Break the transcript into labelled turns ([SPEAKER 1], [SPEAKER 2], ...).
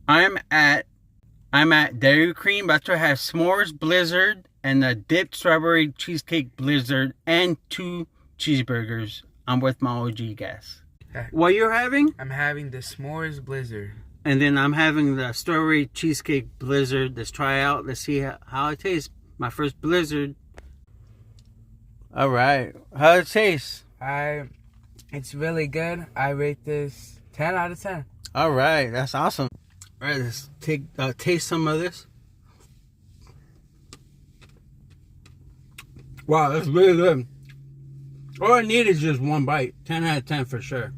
[SPEAKER 1] I'm at Dairy Cream, but I have s'mores blizzard and a dipped strawberry cheesecake blizzard and 2 cheeseburgers. I'm with my OG guest. What you're having?
[SPEAKER 2] I'm having the s'mores blizzard.
[SPEAKER 1] And then I'm having the strawberry cheesecake blizzard. Let's try out. Let's see how it tastes. My first blizzard. All right. How it tastes?
[SPEAKER 2] It's really good. I rate this 10 out of 10.
[SPEAKER 1] All right. That's awesome. All right. Let's taste some of this. Wow, that's really good. All I need is just one bite. 10 out of 10 for sure.